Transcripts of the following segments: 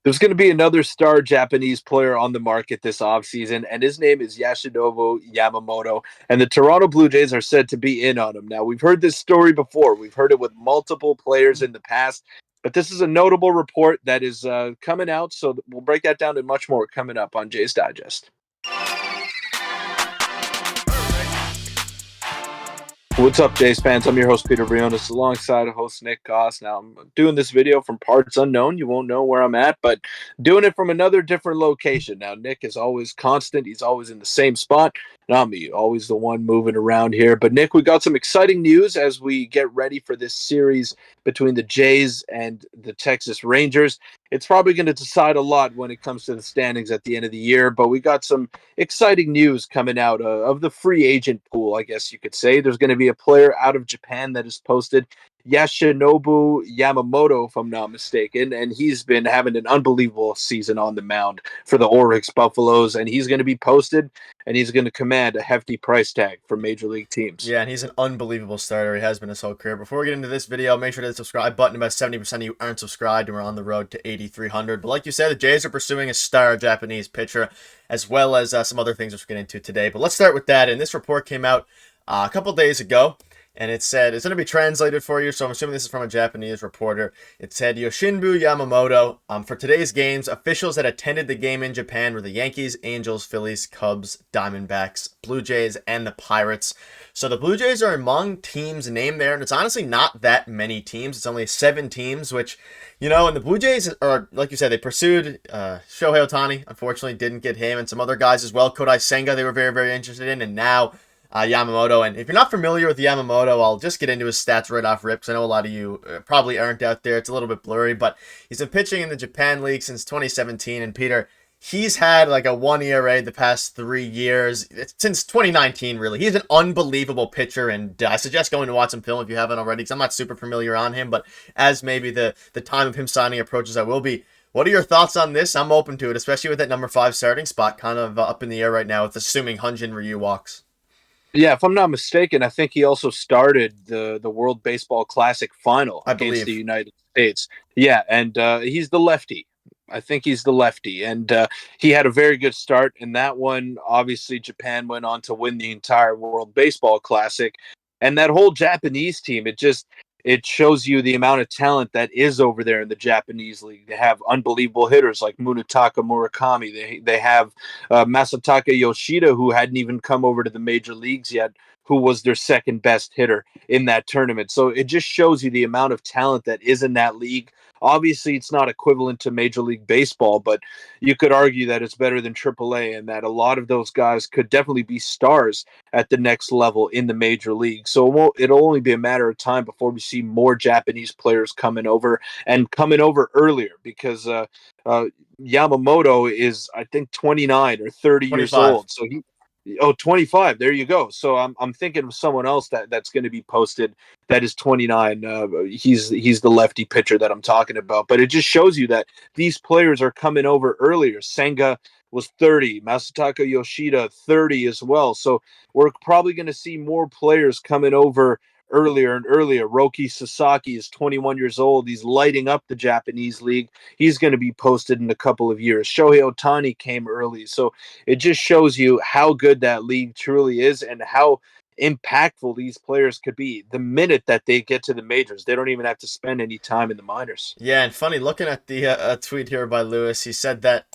There's going to be another star Japanese player on the market this offseason, and his name is Yoshinobu Yamamoto. And the Toronto Blue Jays are said to be in on him. Now, we've heard this story before. We've heard it with multiple players in the past, but this is a notable report that is coming out. So we'll break that down and much more coming up on Jays Digest. What's up, Jays fans? I'm your host, Peter Vryonis, alongside host Nick Gosse. Now, I'm doing this video from parts unknown. You won't know where I'm at, but doing it from another different location. Now, Nick is always constant. He's always in the same spot. Not me, always the one moving around here. But, Nick, we got some exciting news as we get ready for this series between the Jays and the Texas Rangers. It's probably going to decide a lot when it comes to the standings at the end of the year, but we got some exciting news coming out of the free agent pool, I guess you could say. There's going to be a player out of Japan that is posted, Yoshinobu Yamamoto, if I'm not mistaken, and he's been having an unbelievable season on the mound for the Oryx Buffaloes, and he's going to be posted, and he's going to command a hefty price tag for major league teams. Yeah, and he's an unbelievable starter. He has been his whole career. Before we get into this video, make sure to hit the subscribe button. About 70% of you aren't subscribed, and we're on the road to 8,300. But like you said, the Jays are pursuing a star Japanese pitcher, as well as some other things we're getting into today. But let's start with that. And this report came out a couple days ago, and it said, it's going to be translated for you, so I'm assuming this is from a Japanese reporter. It said, Yoshinobu Yamamoto, for today's games, officials that attended the game in Japan were the Yankees, Angels, Phillies, Cubs, Diamondbacks, Blue Jays, and the Pirates. So the Blue Jays are among teams named there, and it's honestly not that many teams. It's only 7 teams, which, you know, and the Blue Jays are, like you said, they pursued Shohei Ohtani. Unfortunately, didn't get him, and some other guys as well. Kodai Senga, they were very, very interested in, and now Yamamoto. And if you're not familiar with Yamamoto, I'll just get into his stats right off rip, because I know a lot of you probably aren't out there. It's a little bit blurry, but he's been pitching in the Japan League since 2017, and Peter, he's had like a 1 ERA the past 3 years, since 2019, really. He's an unbelievable pitcher, and I suggest going to watch some film if you haven't already, because I'm not super familiar on him, but as maybe the time of him signing approaches, I will be. What are your thoughts on this? I'm open to it, especially with that number 5 starting spot kind of up in the air right now, with assuming Hyun-Jin Ryu walks. Yeah, if I'm not mistaken, I think he also started the World Baseball Classic final against the United States. Yeah, and he's the lefty. I think he's the lefty, and he had a very good start in that one. Obviously, Japan went on to win the entire World Baseball Classic, and that whole Japanese team, it shows you the amount of talent that is over there in the Japanese league. They have unbelievable hitters like Munetaka Murakami. They have Masataka Yoshida, who hadn't even come over to the major leagues yet, who was their second best hitter in that tournament. So it just shows you the amount of talent that is in that league. Obviously, it's not equivalent to Major League Baseball, but you could argue that it's better than AAA, and that a lot of those guys could definitely be stars at the next level in the major league. So it'll only be a matter of time before we see more Japanese players coming over, and coming over earlier, because Yamamoto is, I think, 29 or 30 25. years old. So 25. There you go. So I'm thinking of someone else that's going to be posted that is 29. He's the lefty pitcher that I'm talking about. But it just shows you that these players are coming over earlier. Senga was 30. Masataka Yoshida, 30 as well. So we're probably going to see more players coming over earlier and earlier. Roki Sasaki is 21 years old. He's lighting up the Japanese league. He's going to be posted in a couple of years. Shohei Ohtani came early. So it just shows you how good that league truly is, and how impactful these players could be the minute that they get to the majors. They don't even have to spend any time in the minors. Yeah, and funny, looking at the tweet here by Lewis, he said that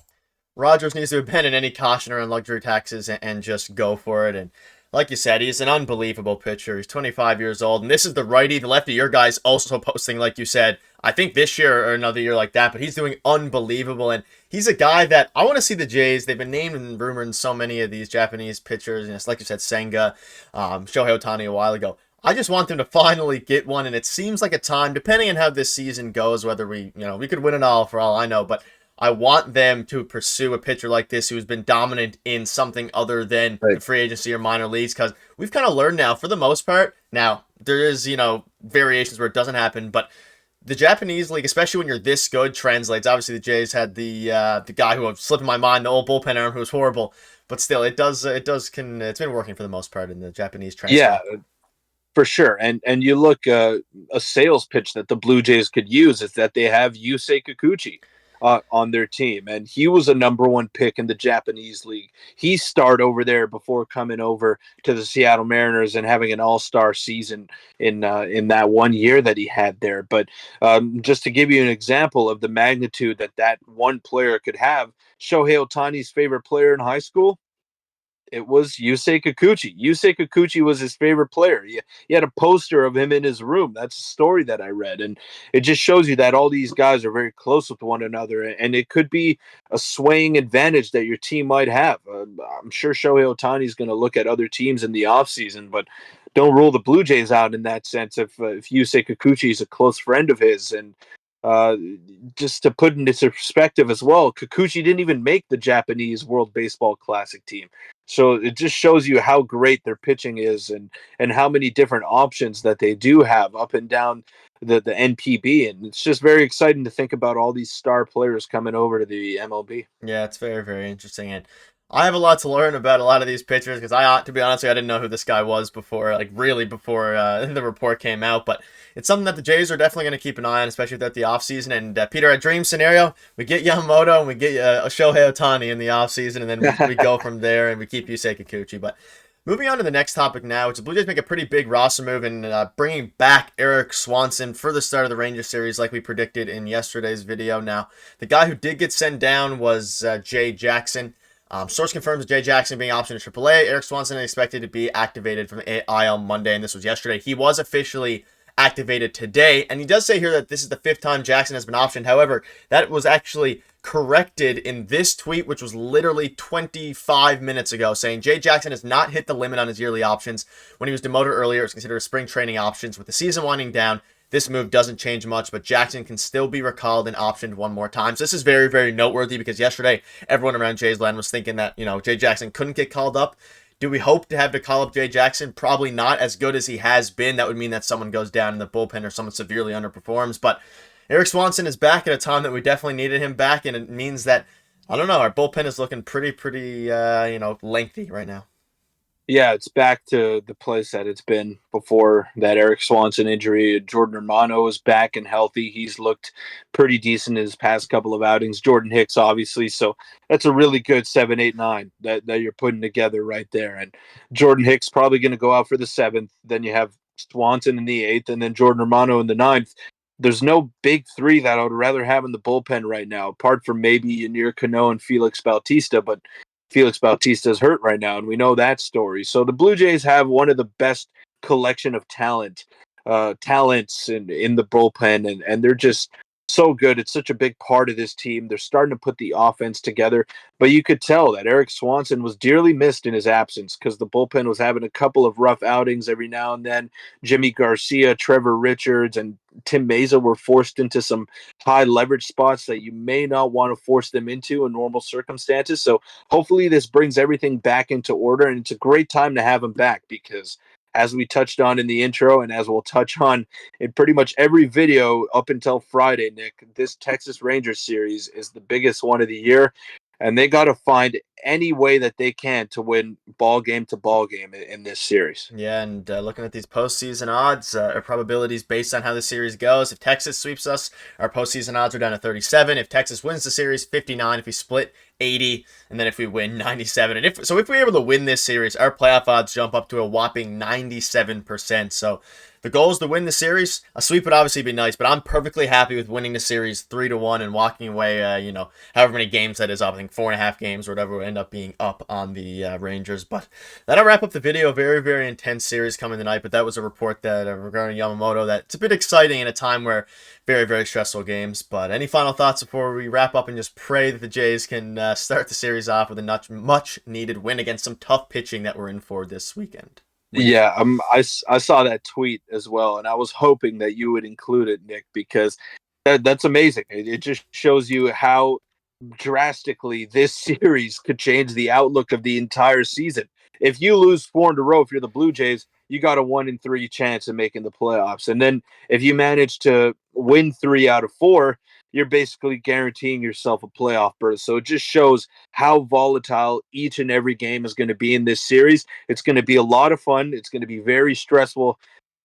Rogers needs to abandon any caution around luxury taxes and just go for it. And like you said, he's an unbelievable pitcher. He's 25 years old, and this is the righty. The lefty, your guy's also posting, like you said, I think this year or another year like that, but he's doing unbelievable, and he's a guy that I want to see the Jays. They've been named and rumored in so many of these Japanese pitchers, and it's like you said, Senga, Shohei Ohtani a while ago. I just want them to finally get one, and it seems like a time, depending on how this season goes, whether we could win it all for all I know, but I want them to pursue a pitcher like this who's been dominant in something other than the free agency or minor leagues, because we've kind of learned now, for the most part. Now, there is, variations where it doesn't happen, but the Japanese league, especially when you're this good, translates. Obviously, the Jays had the guy who slipped in my mind, the old bullpen arm, who was horrible, but still, it's been working for the most part in the Japanese transfer. Yeah, for sure. And you look, a sales pitch that the Blue Jays could use is that they have Yusei Kikuchi. on their team, and he was a number one pick in the Japanese league. He starred over there before coming over to the Seattle Mariners and having an all-star season in that 1 year that he had there. But just to give you an example of the magnitude that that one player could have, Shohei Otani's favorite player in high school, it was Yusei Kikuchi. Yusei Kikuchi was his favorite player. He had a poster of him in his room. That's a story that I read. And it just shows you that all these guys are very close with one another. And it could be a swaying advantage that your team might have. I'm sure Shohei Otani is going to look at other teams in the offseason, but don't rule the Blue Jays out in that sense if Yusei Kikuchi is a close friend of his. And uh, just to put into perspective as well, Kikuchi didn't even make the Japanese World Baseball Classic team. So it just shows you how great their pitching is and how many different options that they do have up and down the NPB. And it's just very exciting to think about all these star players coming over to the MLB. Yeah, it's very, very interesting. And I have a lot to learn about a lot of these pitchers because to be honest, I didn't know who this guy was before, like really before the report came out. But it's something that the Jays are definitely going to keep an eye on, especially throughout the offseason. And Peter, a dream scenario, we get Yamamoto and we get Shohei Otani in the offseason, and then we go from there and we keep Yusei Kikuchi. But moving on to the next topic now, which the Blue Jays make a pretty big roster move and bringing back Erik Swanson for the start of the Rangers series like we predicted in yesterday's video. Now, the guy who did get sent down was Jay Jackson. Source confirms Jay Jackson being optioned to AAA. Erik Swanson is expected to be activated from IL Monday, and this was yesterday. He was officially activated today, and he does say here that this is the 5th time Jackson has been optioned. However, that was actually corrected in this tweet, which was literally 25 minutes ago, saying Jay Jackson has not hit the limit on his yearly options. When he was demoted earlier, it was considered a spring training options. With the season winding down, this move doesn't change much, but Jackson can still be recalled and optioned one more time. So this is very, very noteworthy because yesterday, everyone around Jays land was thinking that, Jay Jackson couldn't get called up. Do we hope to have to call up Jay Jackson? Probably not. As good as he has been, that would mean that someone goes down in the bullpen or someone severely underperforms. But Erik Swanson is back at a time that we definitely needed him back, and it means that, I don't know, our bullpen is looking pretty lengthy right now. Yeah, it's back to the place that it's been before that Erik Swanson injury. Jordan Romano is back and healthy. He's looked pretty decent in his past couple of outings. Jordan Hicks, obviously. So that's a really good 7, 8, 9 that you're putting together right there. And Jordan Hicks probably going to go out for the 7th. Then you have Swanson in the 8th, and then Jordan Romano in the 9th. There's no big three that I would rather have in the bullpen right now, apart from maybe Yanir Cano and Felix Bautista. But Felix Bautista is hurt right now, and we know that story. So the Blue Jays have one of the best collection of talents in the bullpen, and they're just so good. It's such a big part of this team. They're starting to put the offense together, but you could tell that Erik Swanson was dearly missed in his absence because the bullpen was having a couple of rough outings every now and then. Jimmy Garcia, Trevor Richards, and Tim Meza were forced into some high leverage spots that you may not want to force them into in normal circumstances. So hopefully this brings everything back into order, and it's a great time to have him back because as we touched on in the intro and as we'll touch on in pretty much every video up until Friday, Nick, this Texas Rangers series is the biggest one of the year, and they got to find any way that they can to win ball game to ball game in this series. Yeah, and looking at these postseason odds, or probabilities based on how the series goes, if Texas sweeps us, our postseason odds are down to 37. If Texas wins the series, 59. If we split, 80. And then if we win, 97. And if we're able to win this series, our playoff odds jump up to a whopping 97%. So the goal is to win the series. A sweep would obviously be nice, but I'm perfectly happy with winning the series 3-1 and walking away, however many games that is up. I think 4.5 games or whatever will end up being up on the Rangers. But that'll wrap up the video. Very, very intense series coming tonight, but that was a report that regarding Yamamoto that it's a bit exciting in a time where very, very stressful games. But any final thoughts before we wrap up and just pray that the Jays can start the series off with a much needed win against some tough pitching that we're in for this weekend? Yeah, I saw that tweet as well, and I was hoping that you would include it, Nick, because that's amazing. It just shows you how drastically this series could change the outlook of the entire season. If you lose 4 in a row, if you're the Blue Jays, you got a 1 in 3 chance of making the playoffs. And then if you manage to win 3 out of 4, you're basically guaranteeing yourself a playoff berth. So it just shows how volatile each and every game is going to be in this series. It's going to be a lot of fun. It's going to be very stressful.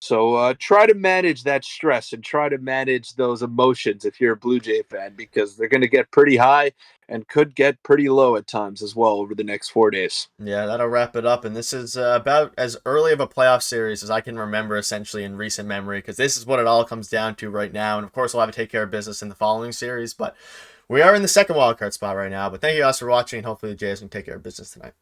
So try to manage that stress and try to manage those emotions if you're a Blue Jay fan, because they're going to get pretty high and could get pretty low at times as well over the next 4 days. Yeah, that'll wrap it up. And this is about as early of a playoff series as I can remember, essentially, in recent memory, because this is what it all comes down to right now. And of course, we'll have to take care of business in the following series. But we are in the second wildcard spot right now. But thank you guys for watching, and hopefully the Jays can take care of business tonight.